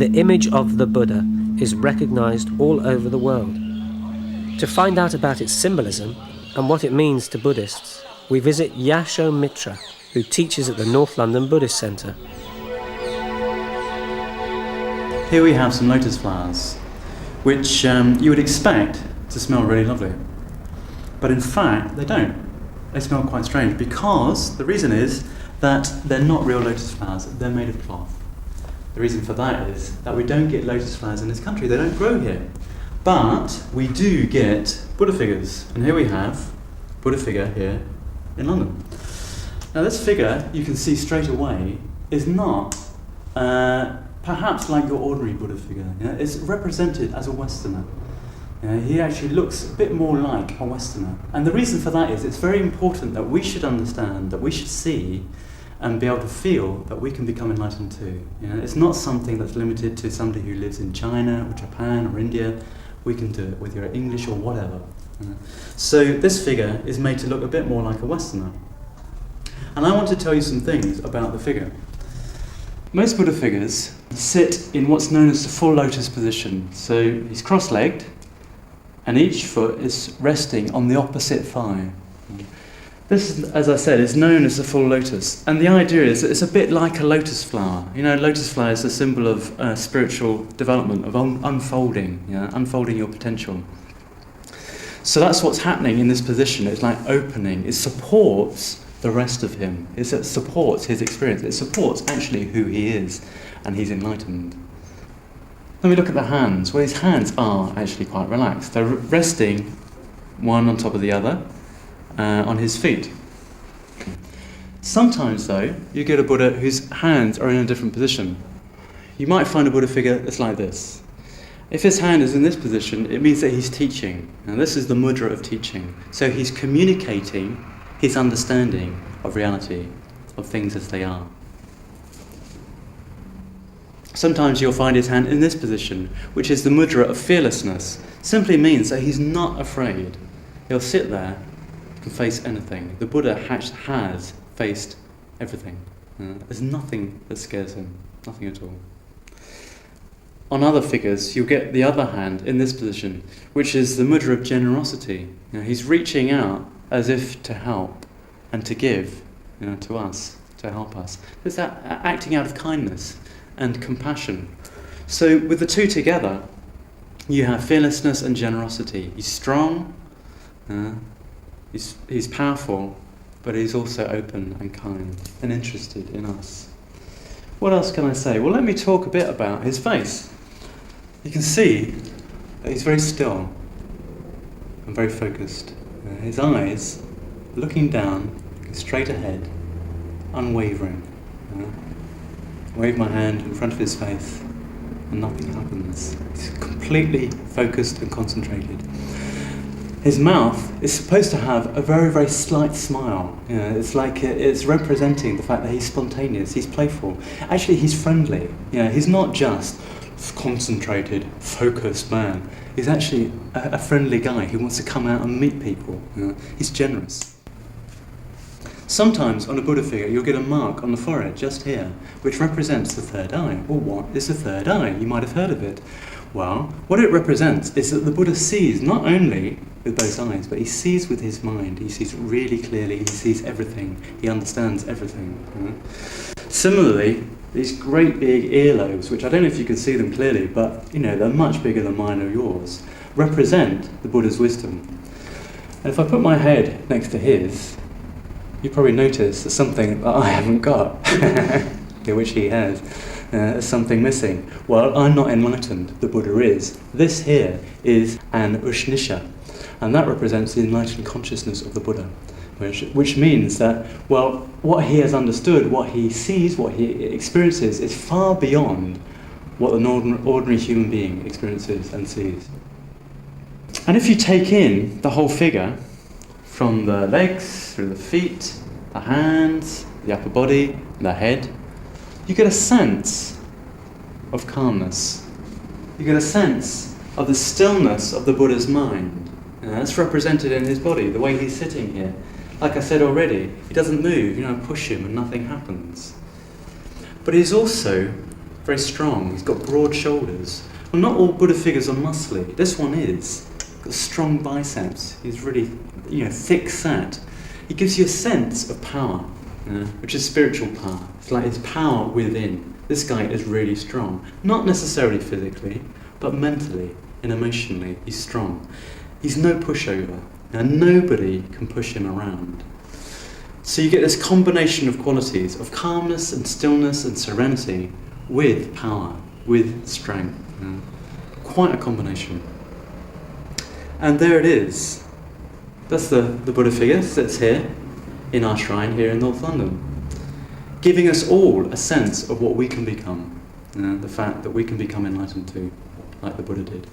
the image of the Buddha is recognized all over the world. To find out about its symbolism and what it means to Buddhists, we visit Yasho Mitra, who teaches at the North London Buddhist Centre. Here we have some lotus flowers, which you would expect to smell really lovely. But in fact, they don't. They smell quite strange because the reason is that they're not real lotus flowers, they're made of cloth. The reason for that is that we don't get lotus flowers in this country, they don't grow here. But we do get Buddha figures, and here we have a Buddha figure here in London. Now this figure, you can see straight away, is not perhaps like your ordinary Buddha figure. It's represented as a Westerner. He actually looks a bit more like a Westerner. And the reason for that is it's very important that we should understand, that we should see and be able to feel that we can become enlightened too. It's not something that's limited to somebody who lives in China or Japan or India. We can do it whether you're English or whatever. So this figure is made to look a bit more like a Westerner. And I want to tell you some things about the figure. Most Buddha figures sit in what's known as the full lotus position. So he's cross-legged, and each foot is resting on the opposite thigh. This, as I said, is known as the full lotus. And the idea is that it's a bit like a lotus flower. Lotus flower is a symbol of spiritual development, of unfolding, unfolding your potential. So that's what's happening in this position. It's like opening. It supports the rest of him. It supports his experience. It supports actually who he is, and he's enlightened. Let me look at the hands. Well, his hands are actually quite relaxed. They're resting one on top of the other on his feet. Sometimes, though, you get a Buddha whose hands are in a different position. You might find a Buddha figure that's like this. If his hand is in this position, it means that he's teaching. And this is the mudra of teaching. So he's communicating his understanding of reality, of things as they are. Sometimes you'll find his hand in this position, which is the Mudra of Fearlessness. Simply means that he's not afraid. He'll sit there and face anything. The Buddha has faced everything. There's nothing that scares him, nothing at all. On other figures, you'll get the other hand in this position, which is the Mudra of Generosity. He's reaching out as if to help and to give, to us, to help us. It's that acting out of kindness and compassion. So with the two together, you have fearlessness and generosity. He's strong, he's powerful, but he's also open and kind and interested in us. What else can I say? Well, let me talk a bit about his face. You can see that he's very still and very focused. His eyes looking down, straight ahead, unwavering. Wave my hand in front of his face and nothing happens. He's completely focused and concentrated. His mouth is supposed to have a very, very slight smile. It's like it's representing the fact that he's spontaneous, he's playful. Actually, he's friendly. He's not just concentrated, focused man. He's actually a friendly guy who wants to come out and meet people. He's generous. Sometimes on a Buddha figure you'll get a mark on the forehead just here, which represents the third eye. Well, what is the third eye? You might have heard of it. Well, what it represents is that the Buddha sees not only with both eyes, but he sees with his mind. He sees really clearly, he sees everything, he understands everything. Similarly, these great big earlobes, which I don't know if you can see them clearly, but they're much bigger than mine or yours, represent the Buddha's wisdom. And if I put my head next to his, you probably notice there's something that I haven't got, which he has. There's something missing. Well, I'm not enlightened, the Buddha is. This here is an Ushnisha, and that represents the enlightened consciousness of the Buddha, which means that, well, what he has understood, what he sees, what he experiences is far beyond what an ordinary human being experiences and sees. And if you take in the whole figure, from the legs, through the feet, the hands, the upper body, the head, you get a sense of calmness. You get a sense of the stillness of the Buddha's mind. That's represented in his body, the way he's sitting here. Like I said already, he doesn't move, push him and nothing happens. But he's also very strong. He's got broad shoulders. Well, not all Buddha figures are muscly. This one is. Got strong biceps. He's really, thick set. He gives you a sense of power, which is spiritual power. It's like his power within. This guy is really strong. Not necessarily physically, but mentally and emotionally, he's strong. He's no pushover. Now, nobody can push him around. So you get this combination of qualities of calmness and stillness and serenity with power, with strength. Quite a combination. And there it is. That's the Buddha figure, sits here in our shrine here in North London, giving us all a sense of what we can become. The fact that we can become enlightened too, like the Buddha did.